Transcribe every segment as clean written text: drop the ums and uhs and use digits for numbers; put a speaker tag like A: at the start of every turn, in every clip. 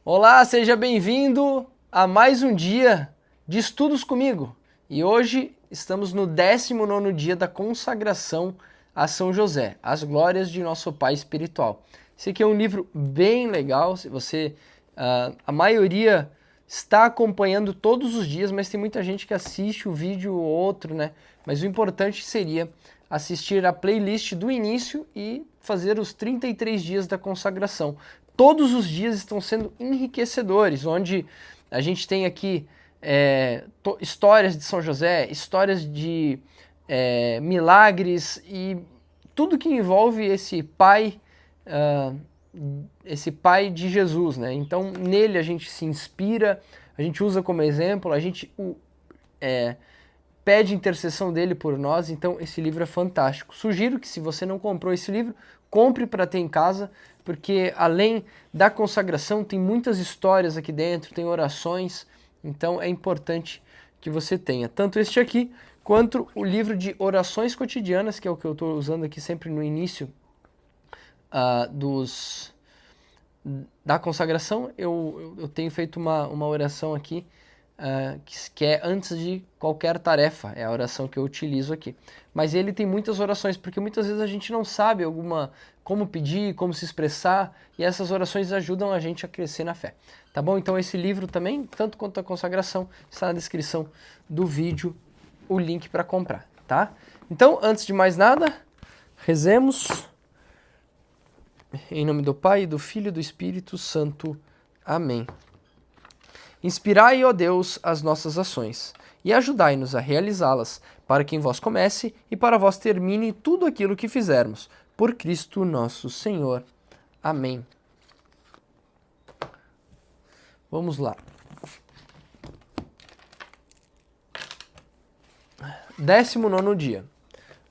A: Olá, seja bem-vindo a mais um dia de estudos comigo. E hoje estamos no 19º dia da consagração a São José, as glórias de nosso Pai espiritual. Esse aqui é um livro bem legal, se você, a maioria está acompanhando todos os dias, mas tem muita gente que assiste o vídeo ou outro, né? Mas o importante seria assistir a playlist do início e fazer os 33 dias da consagração. Todos os dias estão sendo enriquecedores, onde a gente tem aqui histórias de São José, histórias de milagres e tudo que envolve esse pai de Jesus, né? Então nele a gente se inspira, a gente usa como exemplo, a gente pede intercessão dele por nós, então esse livro é fantástico. Sugiro que se você não comprou esse livro, compre para ter em casa, porque além da consagração tem muitas histórias aqui dentro, tem orações, então é importante que você tenha tanto este aqui, quanto o livro de orações cotidianas, que é o que eu estou usando aqui sempre no início da consagração. Eu tenho feito uma oração aqui, que é antes de qualquer tarefa, é a oração que eu utilizo aqui. Mas ele tem muitas orações, porque muitas vezes a gente não sabe como pedir, como se expressar, e essas orações ajudam a gente a crescer na fé. Tá bom? Então esse livro também, tanto quanto a consagração, está na descrição do vídeo, o link para comprar, tá? Então, antes de mais nada, rezemos. Em nome do Pai, do Filho e do Espírito Santo. Amém. Inspirai, ó Deus, as nossas ações, e ajudai-nos a realizá-las, para que em vós comece e para vós termine tudo aquilo que fizermos. Por Cristo nosso Senhor. Amém. Vamos lá. 19º dia.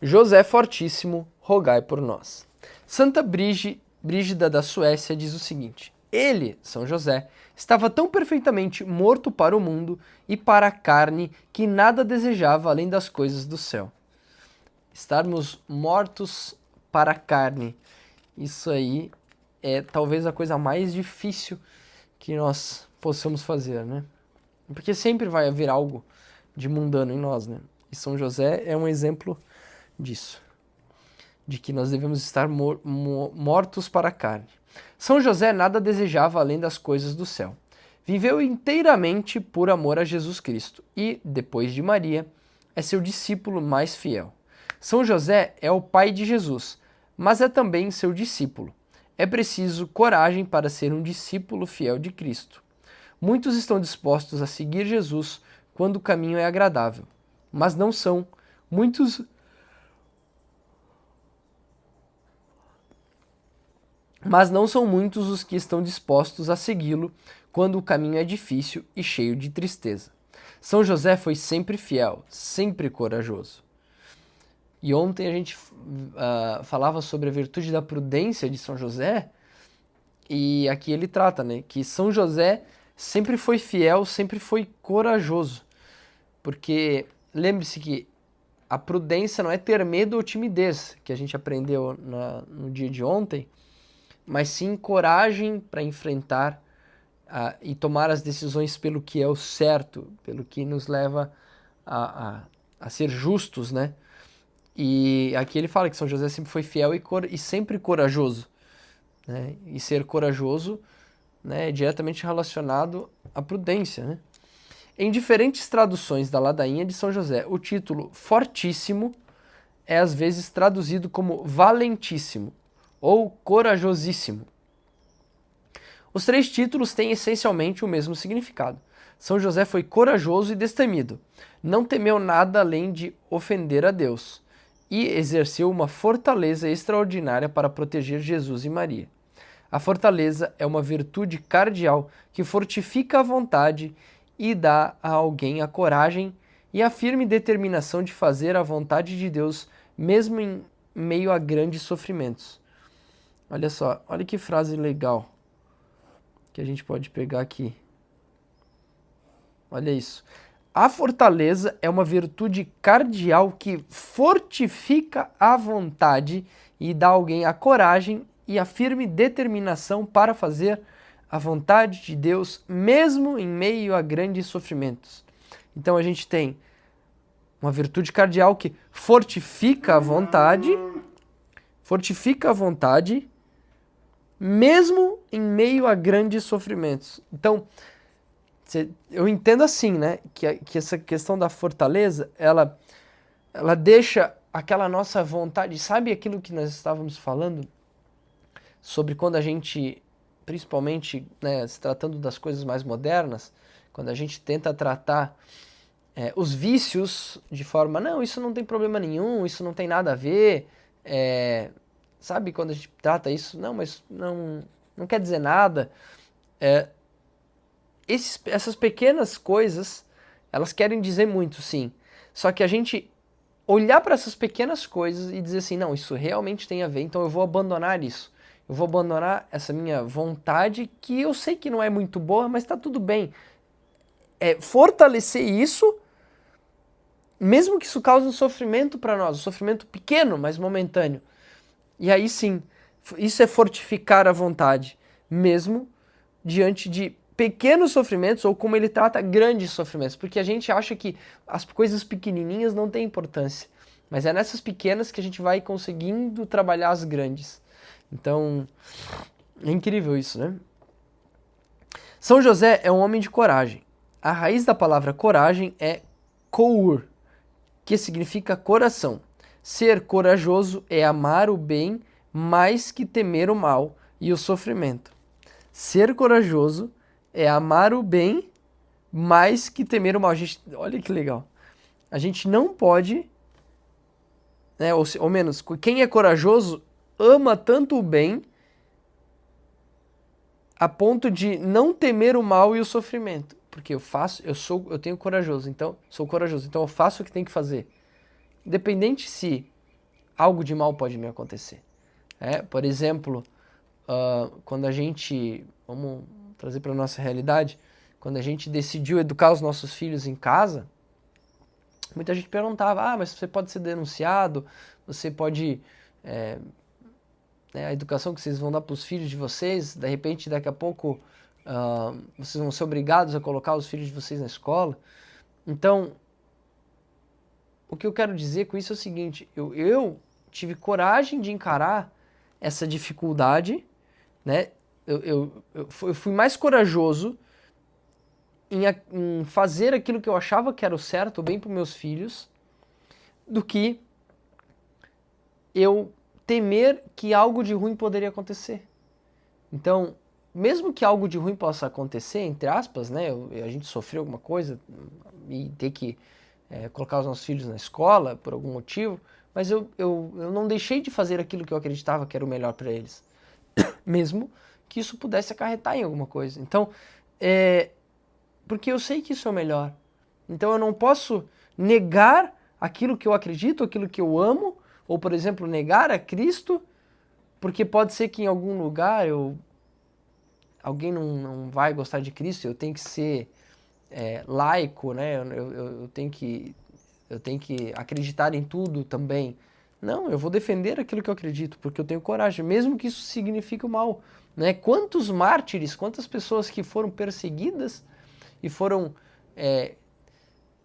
A: José Fortíssimo, rogai por nós. Santa Brígida da Suécia diz o seguinte: ele, São José, estava tão perfeitamente morto para o mundo e para a carne que nada desejava além das coisas do céu. Estarmos mortos para a carne, isso aí é talvez a coisa mais difícil que nós possamos fazer, né? Porque sempre vai haver algo de mundano em nós, né? E São José é um exemplo disso, de que nós devemos estar mortos para a carne. São José nada desejava além das coisas do céu. Viveu inteiramente por amor a Jesus Cristo e, depois de Maria, é seu discípulo mais fiel. São José é o pai de Jesus, mas é também seu discípulo. É preciso coragem para ser um discípulo fiel de Cristo. Muitos estão dispostos a seguir Jesus quando o caminho é agradável, mas não são muitos os que estão dispostos a segui-lo quando o caminho é difícil e cheio de tristeza. São José foi sempre fiel, sempre corajoso. E ontem a gente falava sobre a virtude da prudência de São José, e aqui ele trata, né, que São José sempre foi fiel, sempre foi corajoso. Porque lembre-se que a prudência não é ter medo ou timidez, que a gente aprendeu no dia de ontem, mas sim coragem para enfrentar e tomar as decisões pelo que é o certo, pelo que nos leva a ser justos, né? E aqui ele fala que São José sempre foi fiel e sempre corajoso, né? E ser corajoso, né, é diretamente relacionado à prudência, né? Em diferentes traduções da ladainha de São José, o título Fortíssimo é às vezes traduzido como Valentíssimo ou Corajosíssimo. Os três títulos têm essencialmente o mesmo significado. São José foi corajoso e destemido, não temeu nada além de ofender a Deus e exerceu uma fortaleza extraordinária para proteger Jesus e Maria. A fortaleza é uma virtude cardeal que fortifica a vontade e dá a alguém a coragem e a firme determinação de fazer a vontade de Deus, mesmo em meio a grandes sofrimentos. Olha só, olha que frase legal que a gente pode pegar aqui. Olha isso. A fortaleza é uma virtude cardeal que fortifica a vontade e dá a alguém a coragem e a firme determinação para fazer a vontade de Deus, mesmo em meio a grandes sofrimentos. Então a gente tem uma virtude cardeal que fortifica a vontade, mesmo em meio a grandes sofrimentos. Então, eu entendo assim, né, que essa questão da fortaleza, ela deixa aquela nossa vontade, sabe aquilo que nós estávamos falando? Sobre quando a gente, principalmente, né, se tratando das coisas mais modernas, quando a gente tenta tratar os vícios de forma, não, isso não tem problema nenhum, isso não tem nada a ver, sabe, quando a gente trata isso, não, mas não quer dizer nada. Essas pequenas coisas, elas querem dizer muito, sim. Só que a gente olhar para essas pequenas coisas e dizer assim, não, isso realmente tem a ver, então eu vou abandonar isso. Eu vou abandonar essa minha vontade, que eu sei que não é muito boa, mas tá tudo bem. Fortalecer isso, mesmo que isso cause um sofrimento para nós, um sofrimento pequeno, mas momentâneo. E aí sim, isso é fortificar a vontade, mesmo diante de pequenos sofrimentos, ou como ele trata grandes sofrimentos, porque a gente acha que as coisas pequenininhas não têm importância, mas é nessas pequenas que a gente vai conseguindo trabalhar as grandes. Então, é incrível isso, né? São José é um homem de coragem. A raiz da palavra coragem é cour, que significa coração. Ser corajoso é amar o bem mais que temer o mal e o sofrimento. Ser corajoso é amar o bem mais que temer o mal. Olha que legal. A gente não pode, né, ou menos, quem é corajoso ama tanto o bem a ponto de não temer o mal e o sofrimento. Porque eu tenho corajoso, então sou corajoso, então eu faço o que tem que fazer. Independente se algo de mal pode me acontecer. Por exemplo, quando a gente, vamos trazer para a nossa realidade, quando a gente decidiu educar os nossos filhos em casa, muita gente perguntava, mas você pode ser denunciado, você pode... a educação que vocês vão dar para os filhos de vocês, de repente, daqui a pouco, vocês vão ser obrigados a colocar os filhos de vocês na escola. Então, o que eu quero dizer com isso é o seguinte, eu tive coragem de encarar essa dificuldade, né? Eu fui mais corajoso em fazer aquilo que eu achava que era o certo, o bem para os meus filhos, do que eu temer que algo de ruim poderia acontecer. Então, mesmo que algo de ruim possa acontecer, entre aspas, né, a gente sofreu alguma coisa e ter que colocar os nossos filhos na escola por algum motivo, mas eu não deixei de fazer aquilo que eu acreditava que era o melhor para eles, mesmo que isso pudesse acarretar em alguma coisa. Então, porque eu sei que isso é o melhor. Então eu não posso negar aquilo que eu acredito, aquilo que eu amo, ou, por exemplo, negar a Cristo, porque pode ser que em algum lugar alguém não vai gostar de Cristo, eu tenho que ser laico, né? Eu tenho que acreditar em tudo também. Não, eu vou defender aquilo que eu acredito, porque eu tenho coragem, mesmo que isso signifique o mal. Né? Quantos mártires, quantas pessoas que foram perseguidas e foram,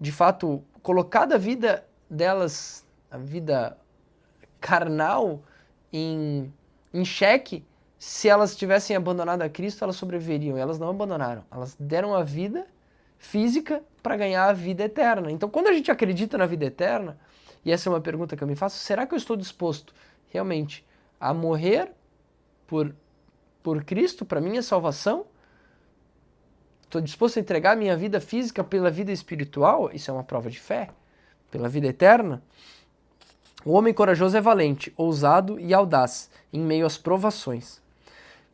A: de fato, colocada a vida delas, a vida carnal, em xeque. Se elas tivessem abandonado a Cristo, elas sobreviveriam. Elas não abandonaram. Elas deram a vida física para ganhar a vida eterna. Então, quando a gente acredita na vida eterna, e essa é uma pergunta que eu me faço, será que eu estou disposto realmente a morrer por Cristo, para minha salvação? Estou disposto a entregar a minha vida física pela vida espiritual? Isso é uma prova de fé. Pela vida eterna? O homem corajoso é valente, ousado e audaz em meio às provações.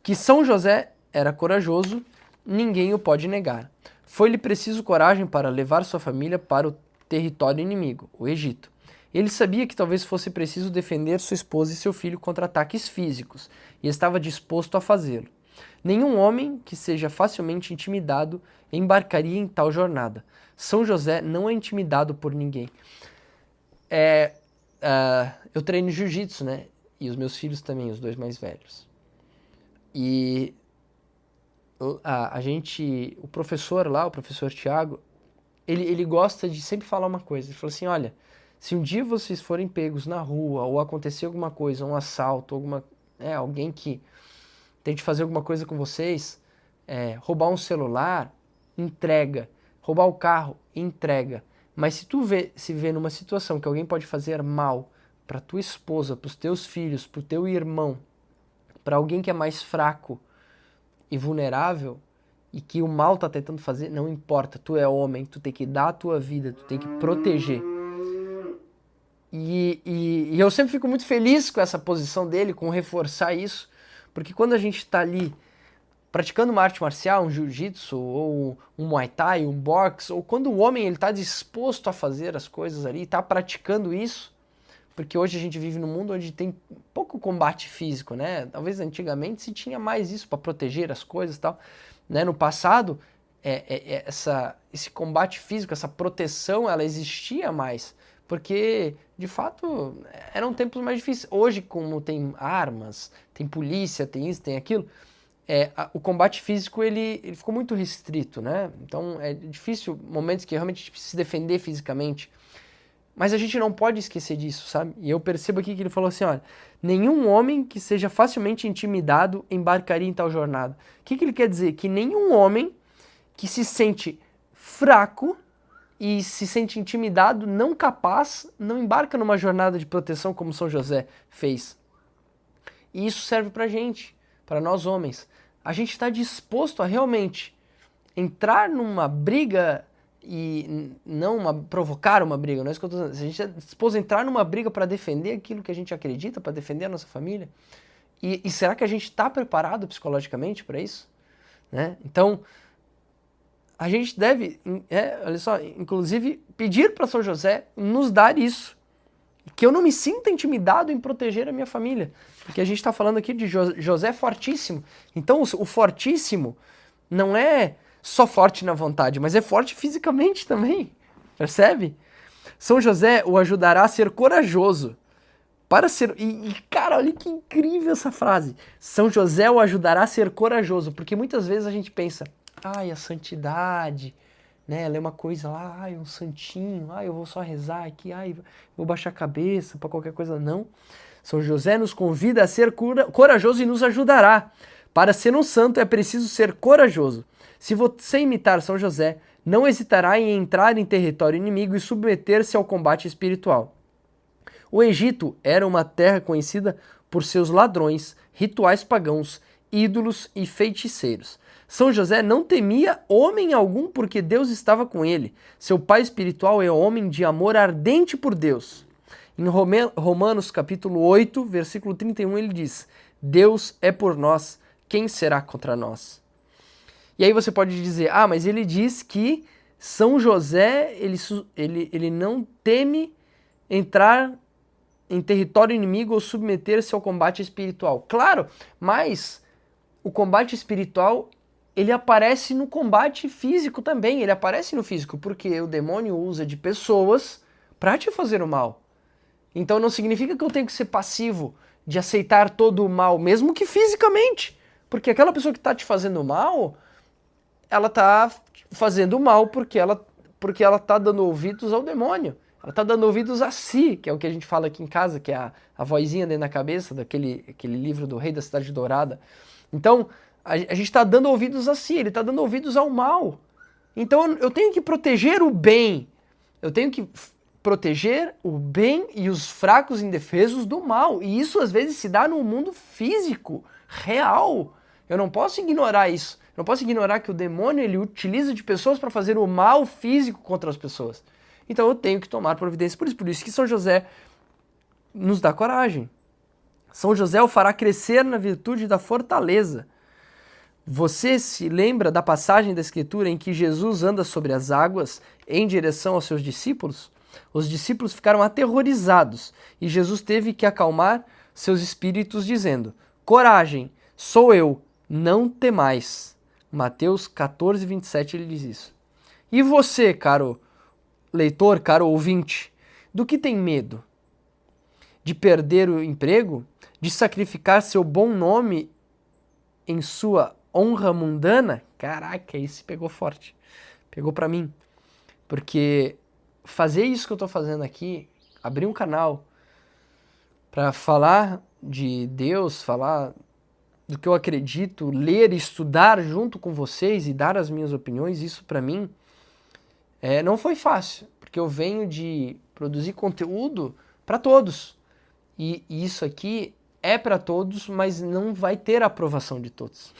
A: Que São José era corajoso, ninguém o pode negar. Foi-lhe preciso coragem para levar sua família para o território inimigo, o Egito. Ele sabia que talvez fosse preciso defender sua esposa e seu filho contra ataques físicos, e estava disposto a fazê-lo. Nenhum homem que seja facilmente intimidado embarcaria em tal jornada. São José não é intimidado por ninguém. Eu treino jiu-jitsu, né? E os meus filhos também, os dois mais velhos. E o professor lá, o professor Tiago, ele gosta de sempre falar uma coisa. Ele falou assim, olha, se um dia vocês forem pegos na rua, ou acontecer alguma coisa, um assalto, alguém que tente fazer alguma coisa com vocês, roubar um celular, entrega. Roubar o carro, entrega. Mas se tu se vê numa situação que alguém pode fazer mal para tua esposa, para os teus filhos, para o teu irmão, para alguém que é mais fraco e vulnerável, e que o mal tá tentando fazer, não importa, tu é homem, tu tem que dar a tua vida, tu tem que proteger. E eu sempre fico muito feliz com essa posição dele, com reforçar isso, porque quando a gente tá ali praticando uma arte marcial, um jiu-jitsu, ou um muay thai, um boxe, ou quando o homem ele tá disposto a fazer as coisas ali, tá praticando isso, porque hoje a gente vive num mundo onde tem pouco combate físico, né? Talvez antigamente se tinha mais isso para proteger as coisas e tal, né? No passado, esse combate físico, essa proteção, ela existia mais, porque de fato eram tempos mais difíceis. Hoje, como tem armas, tem polícia, tem isso, tem aquilo, o combate físico ele ficou muito restrito, né? Então é difícil momentos que realmente a gente precisa se defender fisicamente. Mas a gente não pode esquecer disso, sabe? E eu percebo aqui que ele falou assim, olha, nenhum homem que seja facilmente intimidado embarcaria em tal jornada. O que ele quer dizer? Que nenhum homem que se sente fraco e se sente intimidado, não capaz, não embarca numa jornada de proteção como São José fez. E isso serve pra gente, para nós homens. A gente está disposto a realmente entrar numa briga e não provocar uma briga, não é isso que eu estou dizendo. Se a gente é disposto a entrar numa briga para defender aquilo que a gente acredita, para defender a nossa família, e será que a gente está preparado psicologicamente para isso? Né? Então, a gente deve, olha só, inclusive pedir para São José nos dar isso, que eu não me sinta intimidado em proteger a minha família, porque a gente está falando aqui de José fortíssimo. Então, o fortíssimo não é só forte na vontade, mas é forte fisicamente também, percebe? São José o ajudará a ser corajoso, para ser... E cara, olha que incrível essa frase. São José o ajudará a ser corajoso, porque muitas vezes a gente pensa, ai, a santidade, né, ela é uma coisa lá, ai, um santinho, ai, eu vou só rezar aqui, ai, vou baixar a cabeça para qualquer coisa, não. São José nos convida a ser corajoso e nos ajudará. Para ser um santo é preciso ser corajoso. Se você imitar São José, não hesitará em entrar em território inimigo e submeter-se ao combate espiritual. O Egito era uma terra conhecida por seus ladrões, rituais pagãos, ídolos e feiticeiros. São José não temia homem algum porque Deus estava com ele. Seu pai espiritual é homem de amor ardente por Deus. Em Romanos capítulo 8, versículo 31, ele diz, Deus é por nós, quem será contra nós? E aí você pode dizer, mas ele diz que São José, ele não teme entrar em território inimigo ou submeter-se ao combate espiritual. Claro, mas o combate espiritual, ele aparece no combate físico também, ele aparece no físico, porque o demônio usa de pessoas para te fazer o mal. Então não significa que eu tenho que ser passivo de aceitar todo o mal, mesmo que fisicamente, porque aquela pessoa que está te fazendo mal, ela está fazendo mal porque ela está dando ouvidos ao demônio. Ela está dando ouvidos a si, que é o que a gente fala aqui em casa, que é a vozinha dentro da cabeça, aquele livro do Rei da Cidade Dourada. Então, a gente está dando ouvidos a si, ele está dando ouvidos ao mal. Então, eu tenho que proteger o bem. Eu tenho que proteger o bem e os fracos indefesos do mal. E isso, às vezes, se dá no mundo físico, real. Eu não posso ignorar isso. Não posso ignorar que o demônio ele utiliza de pessoas para fazer o mal físico contra as pessoas. Então eu tenho que tomar providência por isso. Por isso que São José nos dá coragem. São José o fará crescer na virtude da fortaleza. Você se lembra da passagem da Escritura em que Jesus anda sobre as águas em direção aos seus discípulos? Os discípulos ficaram aterrorizados e Jesus teve que acalmar seus espíritos dizendo, coragem, sou eu, não temais. Mateus 14, 27, ele diz isso. E você, caro leitor, caro ouvinte, do que tem medo? De perder o emprego? De sacrificar seu bom nome em sua honra mundana, caraca, esse pegou forte. Pegou pra mim. Porque fazer isso que eu tô fazendo aqui, abrir um canal pra falar de Deus, falar do que eu acredito, ler e estudar junto com vocês e dar as minhas opiniões, isso pra mim não foi fácil, porque eu venho de produzir conteúdo pra todos. E isso aqui é pra todos, mas não vai ter a aprovação de todos.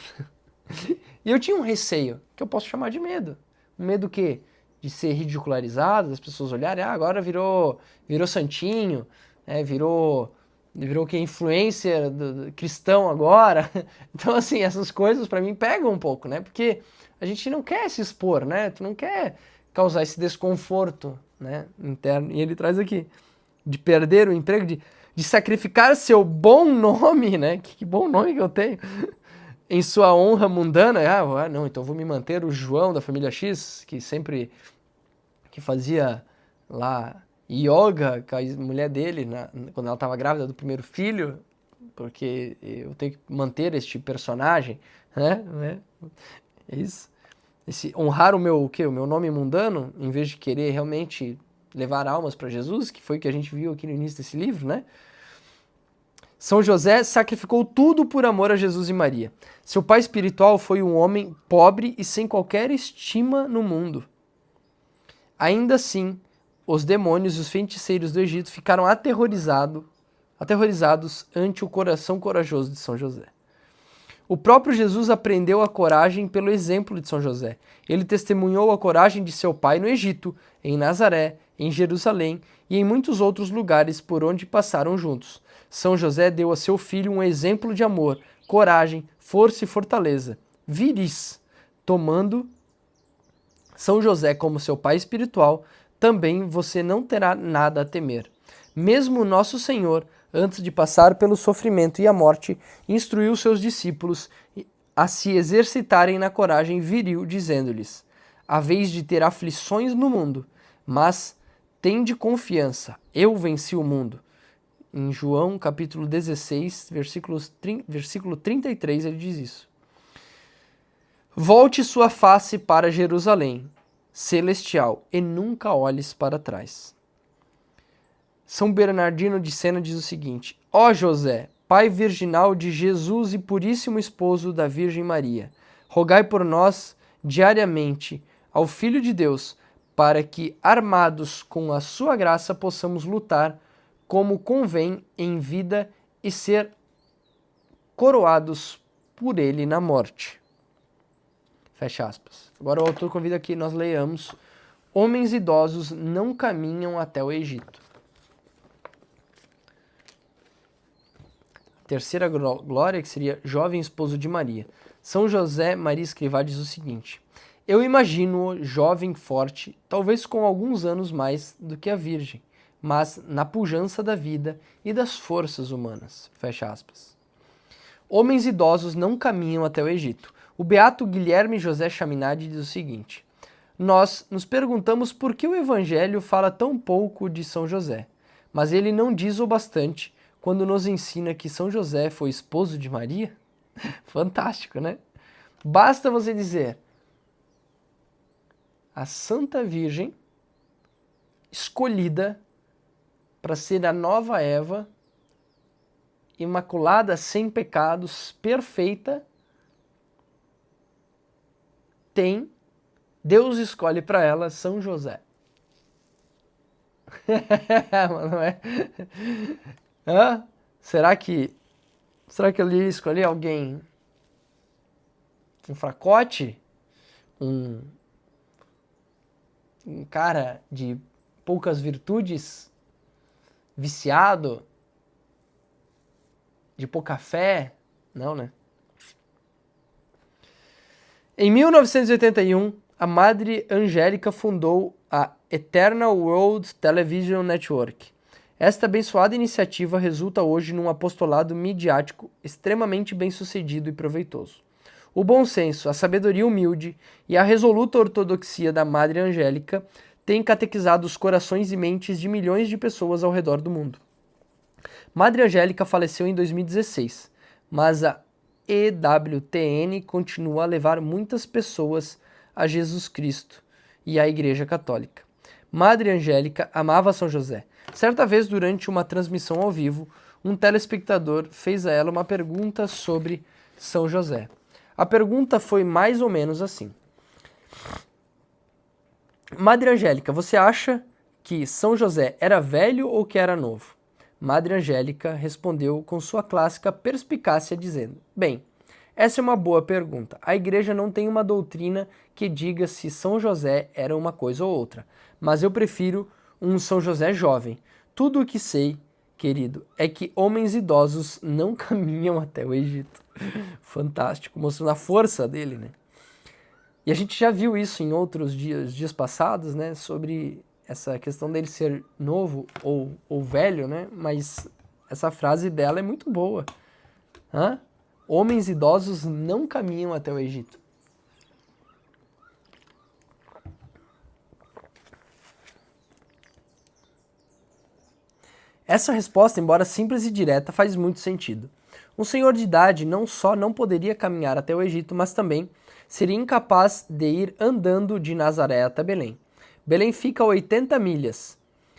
A: E eu tinha um receio, que eu posso chamar de medo. Um medo que de ser ridicularizado, das pessoas olharem, agora virou santinho, virou que é influencer cristão agora. Então, assim, essas coisas pra mim pegam um pouco, né? Porque a gente não quer se expor, né? Tu não quer causar esse desconforto, né, interno. E ele traz aqui, de perder o emprego, de sacrificar seu bom nome, né? Que bom nome que eu tenho. Em sua honra mundana. Não, então vou me manter o João da família X, que fazia lá yoga com a mulher dele quando ela estava grávida do primeiro filho, porque eu tenho que manter este personagem, né? É isso. Honrar o meu nome mundano, em vez de querer realmente levar almas para Jesus, que foi o que a gente viu aqui no início desse livro, né? São José sacrificou tudo por amor a Jesus e Maria. Seu pai espiritual foi um homem pobre e sem qualquer estima no mundo. Ainda assim, os demônios e os feiticeiros do Egito ficaram aterrorizados ante o coração corajoso de São José. O próprio Jesus aprendeu a coragem pelo exemplo de São José. Ele testemunhou a coragem de seu pai no Egito, em Nazaré, em Jerusalém e em muitos outros lugares por onde passaram juntos. São José deu a seu filho um exemplo de amor, coragem, força e fortaleza. Viris, tomando São José como seu pai espiritual, também você não terá nada a temer. Mesmo nosso Senhor, antes de passar pelo sofrimento e a morte, instruiu seus discípulos a se exercitarem na coragem viril, dizendo-lhes: haveis de ter aflições no mundo, mas tende confiança, eu venci o mundo. Em João, capítulo 16, versículo 33, ele diz isso. Volte sua face para Jerusalém, celestial, e nunca olhes para trás. São Bernardino de Sena diz o seguinte: ó José, pai virginal de Jesus e puríssimo esposo da Virgem Maria, rogai por nós diariamente ao Filho de Deus, para que, armados com a sua graça, possamos lutar como convém em vida e ser coroados por ele na morte. Fecha aspas. Agora o autor convida que nós leiamos: homens idosos não caminham até o Egito. A terceira glória, que seria jovem esposo de Maria. São José Maria Escrivá diz o seguinte: eu imagino-o jovem forte, talvez com alguns anos mais do que a Virgem, mas na pujança da vida e das forças humanas. Fecha aspas. Homens idosos não caminham até o Egito. O beato Guilherme José Chaminade diz o seguinte: nós nos perguntamos por que o Evangelho fala tão pouco de São José, mas ele não diz o bastante quando nos ensina que São José foi esposo de Maria. Fantástico, né? Basta você dizer: a Santa Virgem escolhida para ser a nova Eva, imaculada, sem pecados, perfeita, Deus escolhe para ela São José. Não é? Será que ele ia escolher alguém, um fracote, um cara de poucas virtudes, viciado, de pouca fé? Não, né? Em 1981, a Madre Angélica fundou a Eternal World Television Network. Esta abençoada iniciativa resulta hoje num apostolado midiático extremamente bem-sucedido e proveitoso. O bom senso, a sabedoria humilde e a resoluta ortodoxia da Madre Angélica têm catequizado os corações e mentes de milhões de pessoas ao redor do mundo. Madre Angélica faleceu em 2016, mas EWTN continua a levar muitas pessoas a Jesus Cristo e à Igreja Católica. Madre Angélica amava São José. Certa vez, durante uma transmissão ao vivo, um telespectador fez a ela uma pergunta sobre São José. A pergunta foi mais ou menos assim: Madre Angélica, você acha que São José era velho ou que era novo? Madre Angélica respondeu com sua clássica perspicácia, dizendo: bem, essa é uma boa pergunta. A Igreja não tem uma doutrina que diga se São José era uma coisa ou outra, mas eu prefiro um São José jovem. Tudo o que sei, querido, é que homens idosos não caminham até o Egito. Fantástico, mostrando a força dele, né? E a gente já viu isso em outros dias passados, né? Sobre essa questão dele ser novo ou velho, né? Mas essa frase dela é muito boa. Hã? Homens idosos não caminham até o Egito. Essa resposta, embora simples e direta, faz muito sentido. Um senhor de idade não só não poderia caminhar até o Egito, mas também seria incapaz de ir andando de Nazaré até Belém. Belém fica a 80 milhas,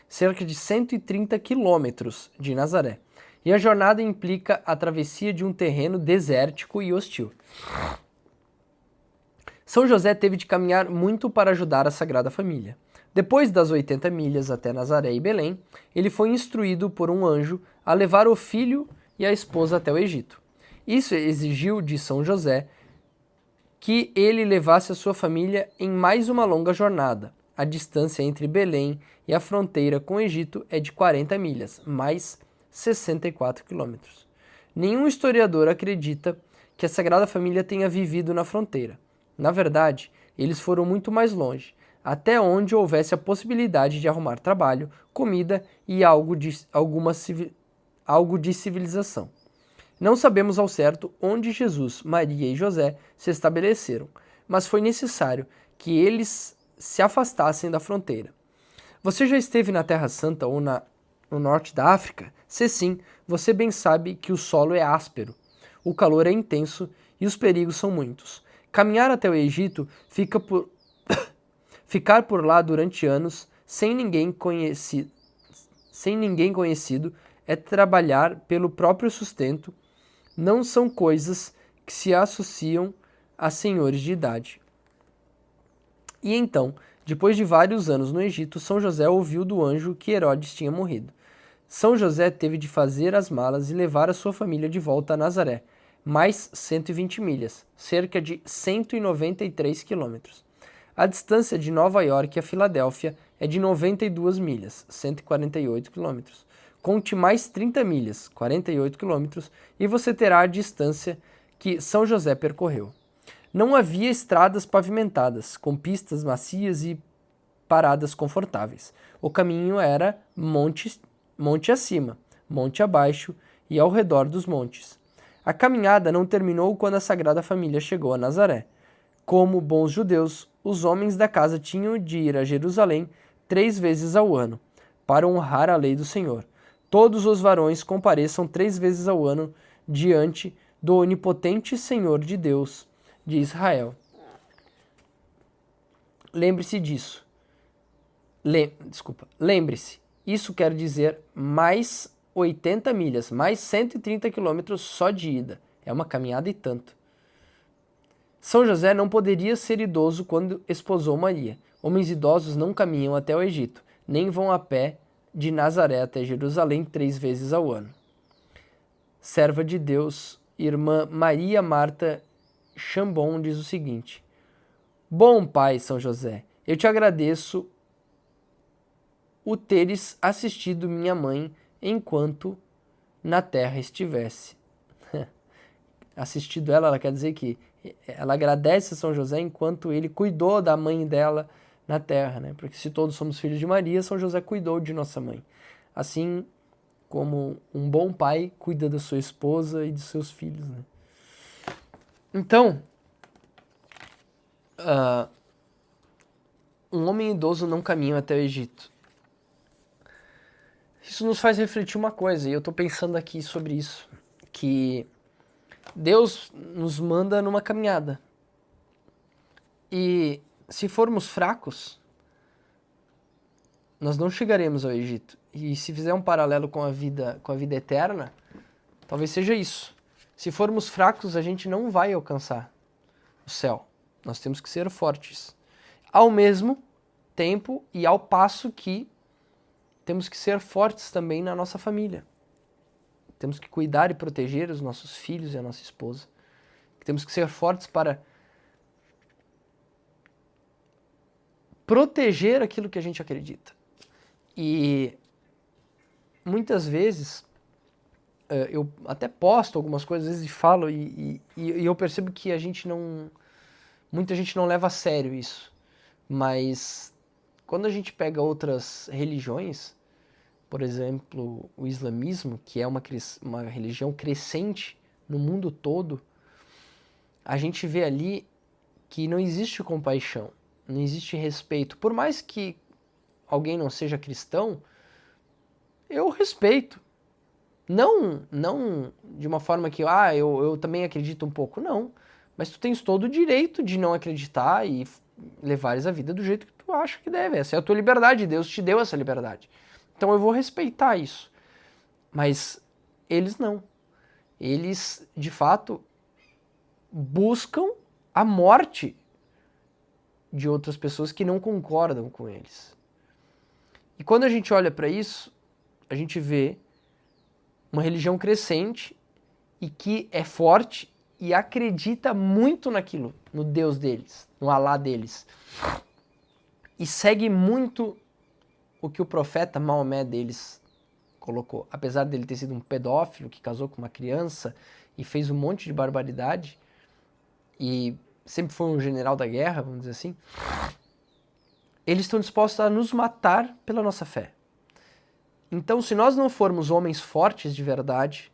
A: cerca de 130 quilômetros de Nazaré, e a jornada implica a travessia de um terreno desértico e hostil. São José teve de caminhar muito para ajudar a Sagrada Família. Depois das 80 milhas até Nazaré e Belém, ele foi instruído por um anjo a levar o filho e a esposa até o Egito. Isso exigiu de São José que ele levasse a sua família em mais uma longa jornada. A distância entre Belém e a fronteira com o Egito é de 40 milhas, mais 64 quilômetros. Nenhum historiador acredita que a Sagrada Família tenha vivido na fronteira. Na verdade, eles foram muito mais longe, até onde houvesse a possibilidade de arrumar trabalho, comida e algo de civilização. Não sabemos ao certo onde Jesus, Maria e José se estabeleceram, mas foi necessário que eles se afastassem da fronteira. Você já esteve na Terra Santa ou no norte da África? Se sim, você bem sabe que o solo é áspero, o calor é intenso e os perigos são muitos. Caminhar até o Egito ficar por lá durante anos sem ninguém conhecido é trabalhar pelo próprio sustento. Não são coisas que se associam a senhores de idade. E então, depois de vários anos no Egito, São José ouviu do anjo que Herodes tinha morrido. São José teve de fazer as malas e levar a sua família de volta a Nazaré, mais 120 milhas, cerca de 193 quilômetros. A distância de Nova York a Filadélfia é de 92 milhas, 148 quilômetros. Conte mais 30 milhas, 48 quilômetros, e você terá a distância que São José percorreu. Não havia estradas pavimentadas, com pistas macias e paradas confortáveis. O caminho era monte acima, monte abaixo e ao redor dos montes. A caminhada não terminou quando a Sagrada Família chegou a Nazaré. Como bons judeus, os homens da casa tinham de ir a Jerusalém 3 vezes ao ano, para honrar a lei do Senhor. Todos os varões compareçam 3 vezes ao ano diante do onipotente Senhor de Deus de Israel. Lembre-se disso. Lembre-se, isso quer dizer mais 80 milhas, mais 130 quilômetros só de ida. É uma caminhada e tanto. São José não poderia ser idoso quando esposou Maria. Homens idosos não caminham até o Egito, nem vão a pé de Nazaré até Jerusalém 3 vezes ao ano. Serva de Deus, irmã Maria Marta Chambon, diz o seguinte: Bom pai São José, eu te agradeço o teres assistido minha mãe enquanto na terra estivesse. Assistido ela quer dizer que ela agradece a São José enquanto ele cuidou da mãe dela na terra, né? Porque se todos somos filhos de Maria, São José cuidou de nossa mãe. Assim como um bom pai cuida da sua esposa e de seus filhos, né? Então, um homem idoso não caminha até o Egito. Isso nos faz refletir uma coisa, e eu estou pensando aqui sobre isso, que Deus nos manda numa caminhada. E se formos fracos, nós não chegaremos ao Egito. E se fizer um paralelo com a vida eterna, talvez seja isso. Se formos fracos, a gente não vai alcançar o céu. Nós temos que ser fortes. Ao mesmo tempo e ao passo que temos que ser fortes também na nossa família. Temos que cuidar e proteger os nossos filhos e a nossa esposa. Temos que ser fortes para proteger aquilo que a gente acredita. E muitas vezes eu até posto algumas coisas, às vezes falo e eu percebo que muita gente não leva a sério isso. Mas quando a gente pega outras religiões, por exemplo, o islamismo, que é uma religião crescente no mundo todo, a gente vê ali que não existe compaixão, não existe respeito. Por mais que alguém não seja cristão, eu respeito. Não de uma forma que, eu também acredito um pouco, não. Mas tu tens todo o direito de não acreditar e levares a vida do jeito que tu acha que deve. Essa é a tua liberdade, Deus te deu essa liberdade. Então eu vou respeitar isso. Mas eles não. Eles, de fato, buscam a morte de outras pessoas que não concordam com eles. E quando a gente olha para isso, a gente vê uma religião crescente e que é forte e acredita muito naquilo, no Deus deles, no Alá deles. E segue muito o que o profeta Maomé deles colocou. Apesar dele ter sido um pedófilo que casou com uma criança e fez um monte de barbaridade, e sempre foi um general da guerra, vamos dizer assim, eles estão dispostos a nos matar pela nossa fé. Então, se nós não formos homens fortes de verdade,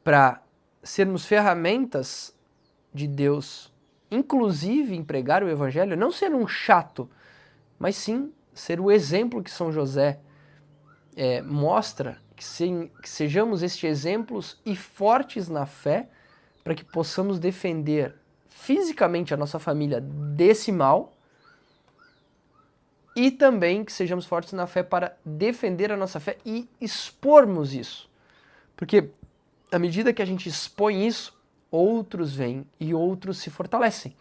A: para sermos ferramentas de Deus, inclusive em pregar o evangelho, não ser um chato, mas sim ser o exemplo que São José mostra, que sejamos estes exemplos e fortes na fé, para que possamos defender fisicamente a nossa família desse mal, e também que sejamos fortes na fé para defender a nossa fé e expormos isso. Porque à medida que a gente expõe isso, outros vêm e outros se fortalecem.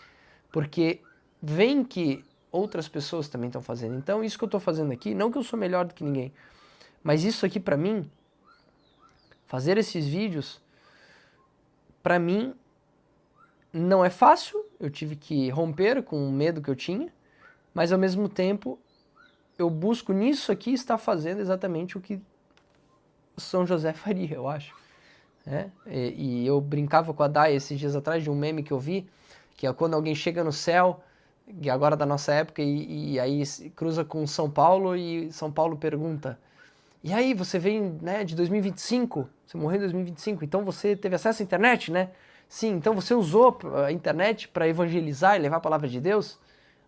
A: Porque vem que outras pessoas também estão fazendo. Então isso que eu estou fazendo aqui, não que eu sou melhor do que ninguém, mas isso aqui para mim, fazer esses vídeos, para mim não é fácil. Eu tive que romper com o medo que eu tinha, mas ao mesmo tempo eu busco nisso aqui estar fazendo exatamente o que São José faria, eu acho. E eu brincava com a Dai esses dias atrás de um meme que eu vi, que é quando alguém chega no céu, que agora da nossa época, e aí cruza com São Paulo, e São Paulo pergunta: e aí, você vem, né, de 2025, você morreu em 2025, então você teve acesso à internet, né? Sim, então você usou a internet para evangelizar e levar a palavra de Deus?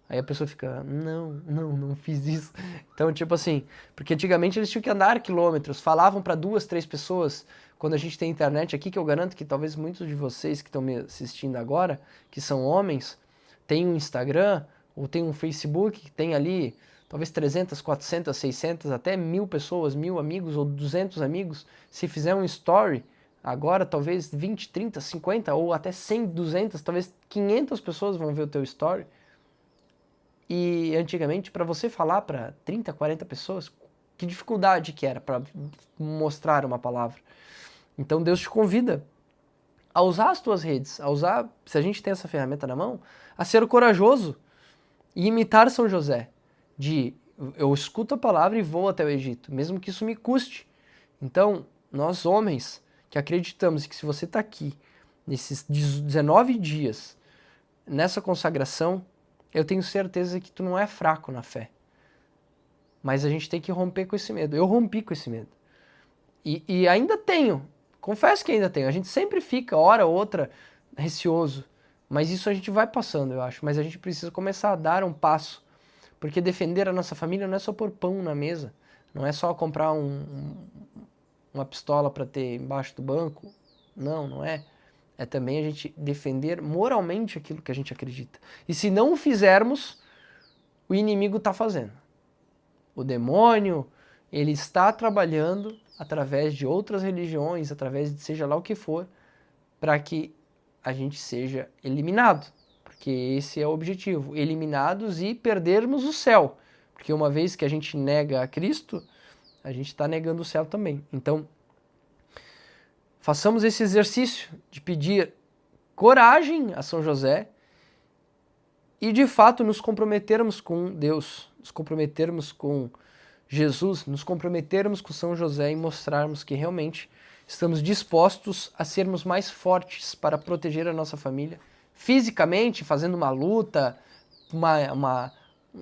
A: Aí a pessoa fica, não fiz isso. Então, tipo assim, porque antigamente eles tinham que andar quilômetros, falavam para 2, 3 pessoas. Quando a gente tem internet aqui, que eu garanto que talvez muitos de vocês que estão me assistindo agora, que são homens, tem um Instagram ou tem um Facebook, que tem ali talvez 300, 400, 600, até 1000 pessoas, 1000 amigos ou 200 amigos. Se fizer um story, agora talvez 20, 30, 50 ou até 100, 200, talvez 500 pessoas vão ver o teu story. E antigamente, para você falar para 30, 40 pessoas, que dificuldade que era para mostrar uma palavra. Então Deus te convida a usar as tuas redes, a usar, se a gente tem essa ferramenta na mão, a ser corajoso e imitar São José. Eu escuto a palavra e vou até o Egito, mesmo que isso me custe. Então, nós homens que acreditamos que se você está aqui, nesses 19 dias, nessa consagração, eu tenho certeza que tu não é fraco na fé. Mas a gente tem que romper com esse medo. Eu rompi com esse medo. E ainda tenho. Confesso que ainda tenho. A gente sempre fica, hora ou outra, receoso. Mas isso a gente vai passando, eu acho. Mas a gente precisa começar a dar um passo. Porque defender a nossa família não é só pôr pão na mesa. Não é só comprar uma pistola para ter embaixo do banco. Não é. é também a gente defender moralmente aquilo que a gente acredita. E se não o fizermos, o inimigo está fazendo. O demônio, ele está trabalhando através de outras religiões, através de seja lá o que for, para que a gente seja eliminado. Porque esse é o objetivo, eliminados e perdermos o céu. Porque uma vez que a gente nega a Cristo, a gente está negando o céu também. Então, façamos esse exercício de pedir coragem a São José e, de fato, nos comprometermos com Deus, nos comprometermos com Jesus, nos comprometermos com São José e mostrarmos que realmente estamos dispostos a sermos mais fortes para proteger a nossa família, fisicamente, fazendo uma luta,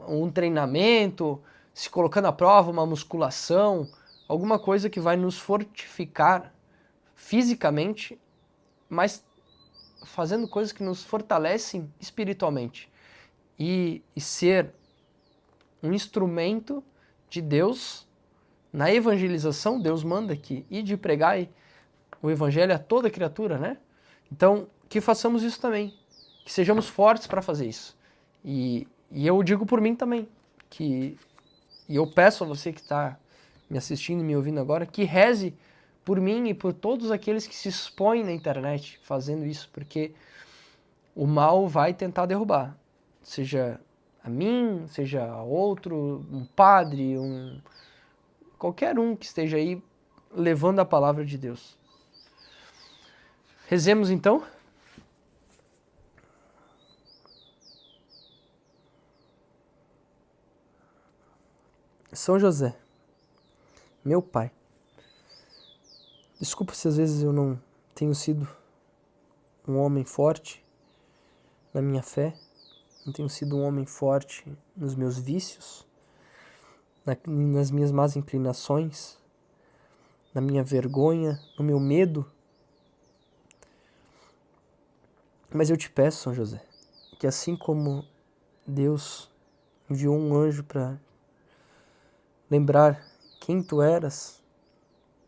A: um treinamento, se colocando à prova, uma musculação, alguma coisa que vai nos fortificar fisicamente, mas fazendo coisas que nos fortalecem espiritualmente. E ser um instrumento de Deus na evangelização. Deus manda que ir de pregar o evangelho a toda criatura, né? Então, que façamos isso também, que sejamos fortes para fazer isso. E eu digo por mim também, e eu peço a você que está me assistindo, me ouvindo agora, que reze por mim e por todos aqueles que se expõem na internet fazendo isso, porque o mal vai tentar derrubar, seja a mim, seja a outro, um padre, qualquer um que esteja aí levando a palavra de Deus. Rezemos então. São José, meu pai, desculpa se às vezes eu não tenho sido um homem forte na minha fé, não tenho sido um homem forte nos meus vícios, nas minhas más inclinações, na minha vergonha, no meu medo. Mas eu te peço, São José, que assim como Deus enviou um anjo para lembrar quem tu eras,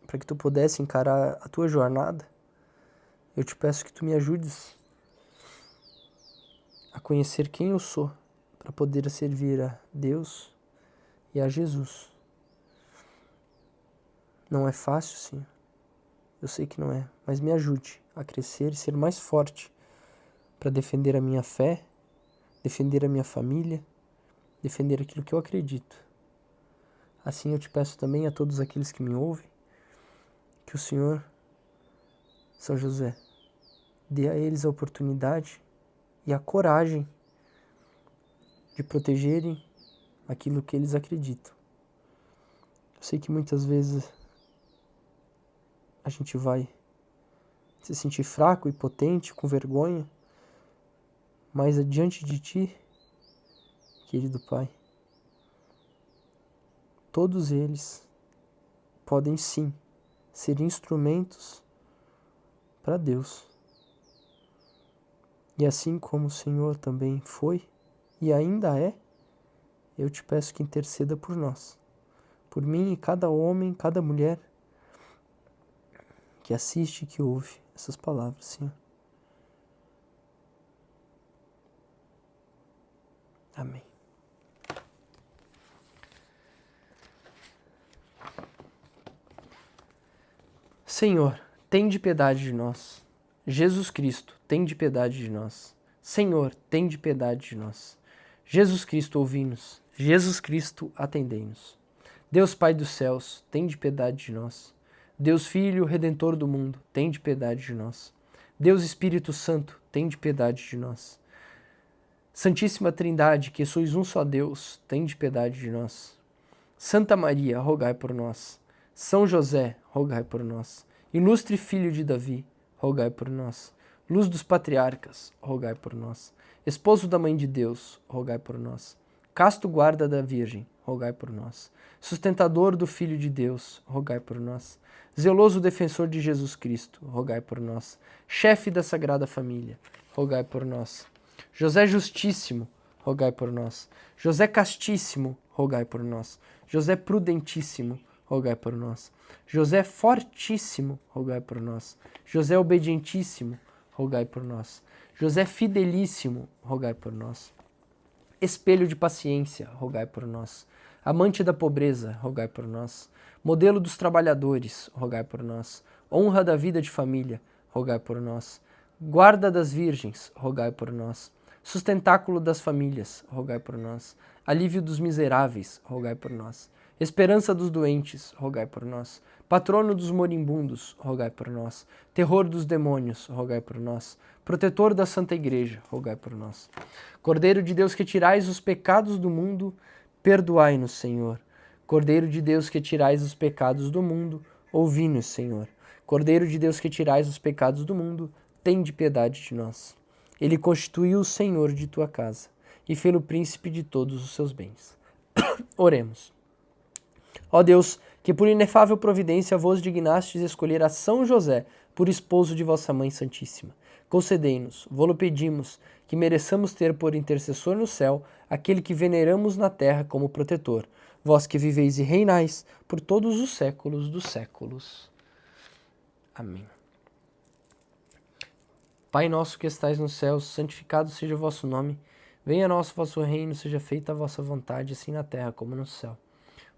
A: para que tu pudesse encarar a tua jornada, eu te peço que tu me ajudes a conhecer quem eu sou, para poder servir a Deus e a Jesus. Não é fácil, sim. Eu sei que não é, mas me ajude a crescer e ser mais forte para defender a minha fé, defender a minha família, defender aquilo que eu acredito. Assim eu te peço também a todos aqueles que me ouvem, que o Senhor, São José, dê a eles a oportunidade e a coragem de protegerem aquilo que eles acreditam. Eu sei que muitas vezes a gente vai se sentir fraco, impotente, com vergonha, mas diante de Ti, querido Pai, todos eles podem sim ser instrumentos para Deus. E assim como o Senhor também foi e ainda é, eu te peço que interceda por nós, por mim e cada homem, cada mulher que assiste e que ouve essas palavras, Senhor. Amém. Senhor, tende piedade de nós. Jesus Cristo, tende piedade de nós. Senhor, tende piedade de nós. Jesus Cristo, ouvi-nos. Jesus Cristo, atendei-nos. Deus Pai dos céus, tende piedade de nós. Deus Filho, Redentor do mundo, tende piedade de nós. Deus Espírito Santo, tende piedade de nós. Santíssima Trindade, que sois um só Deus, tende piedade de nós. Santa Maria, rogai por nós. São José, rogai por nós. Ilustre Filho de Davi, rogai por nós. Luz dos patriarcas, rogai por nós. Esposo da Mãe de Deus, rogai por nós. Casto guarda da Virgem, rogai por nós. Sustentador do Filho de Deus, rogai por nós. Zeloso defensor de Jesus Cristo, rogai por nós. Chefe da Sagrada Família, rogai por nós. José Justíssimo, rogai por nós. José Castíssimo, rogai por nós. José Prudentíssimo, rogai por nós. José Fortíssimo, rogai por nós. José Obedientíssimo, rogai por nós. José fidelíssimo, rogai por nós. Espelho de paciência, rogai por nós. Amante da pobreza, rogai por nós. Modelo dos trabalhadores, rogai por nós. Honra da vida de família, rogai por nós. Guarda das virgens, rogai por nós. Sustentáculo das famílias, rogai por nós. Alívio dos miseráveis, rogai por nós. Esperança dos doentes, rogai por nós. Patrono dos moribundos, rogai por nós. Terror dos demônios, rogai por nós. Protetor da Santa Igreja, rogai por nós. Cordeiro de Deus que tirais os pecados do mundo, perdoai-nos, Senhor. Cordeiro de Deus que tirais os pecados do mundo, ouvi-nos, Senhor. Cordeiro de Deus que tirais os pecados do mundo, tende piedade de nós. Ele constituiu o Senhor de tua casa e fê-lo príncipe de todos os seus bens. Oremos. Ó Deus, que por inefável providência vos dignastes escolher a São José por esposo de vossa Mãe Santíssima, concedei-nos, vô-lo pedimos, que mereçamos ter por intercessor no céu aquele que veneramos na terra como protetor, vós que viveis e reinais por todos os séculos dos séculos. Amém. Pai nosso que estais nos céus, santificado seja o vosso nome. Venha a nós o vosso reino, seja feita a vossa vontade, assim na terra como no céu.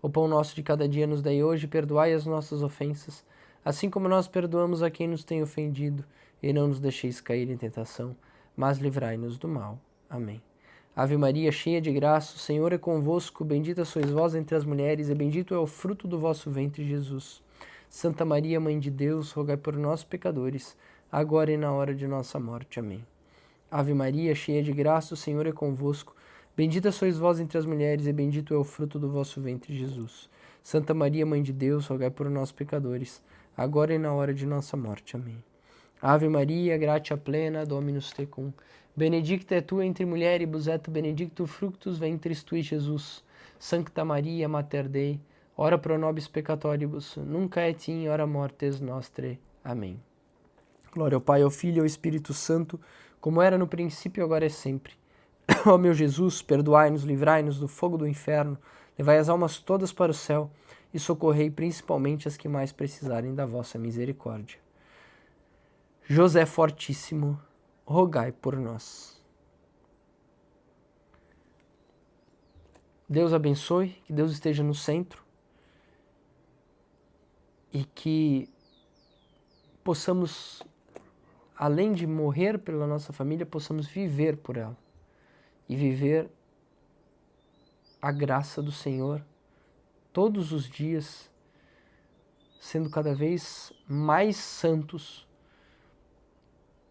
A: O pão nosso de cada dia nos dai hoje, perdoai as nossas ofensas, assim como nós perdoamos a quem nos tem ofendido, e não nos deixeis cair em tentação, mas livrai-nos do mal. Amém. Ave Maria, cheia de graça, o Senhor é convosco, bendita sois vós entre as mulheres, e bendito é o fruto do vosso ventre, Jesus. Santa Maria, Mãe de Deus, rogai por nós, pecadores, agora e na hora de nossa morte. Amém. Ave Maria, cheia de graça, o Senhor é convosco, bendita sois vós entre as mulheres, e bendito é o fruto do vosso ventre, Jesus. Santa Maria, Mãe de Deus, rogai por nós, pecadores, agora e na hora de nossa morte. Amém. Ave Maria, gratia plena, Dominus tecum, benedicta tu entre mulieribus et benedictus fructus ventris tui, Jesus. Sancta Maria, Mater Dei, ora pro nobis peccatoribus, nunc et in hora mortis nostre. Amém. Glória ao Pai, ao Filho e ao Espírito Santo, como era no princípio, agora e sempre. Ó meu Jesus, perdoai-nos, livrai-nos do fogo do inferno, levai as almas todas para o céu e socorrei principalmente as que mais precisarem da vossa misericórdia. José Fortíssimo, rogai por nós. Deus abençoe, que Deus esteja no centro e que possamos, além de morrer pela nossa família, possamos viver por ela e viver a graça do Senhor todos os dias, sendo cada vez mais santos,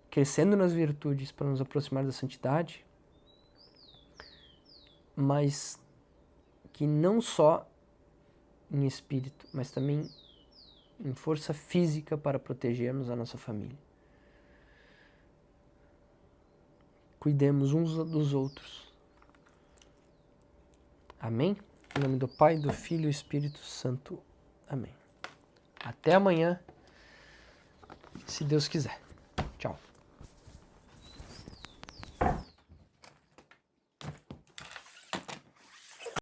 A: crescendo nas virtudes para nos aproximar da santidade, mas que não só em espírito, mas também em força física para protegermos a nossa família. Cuidemos uns dos outros. Amém? Em nome do Pai, do Filho e do Espírito Santo. Amém. Até amanhã, se Deus quiser.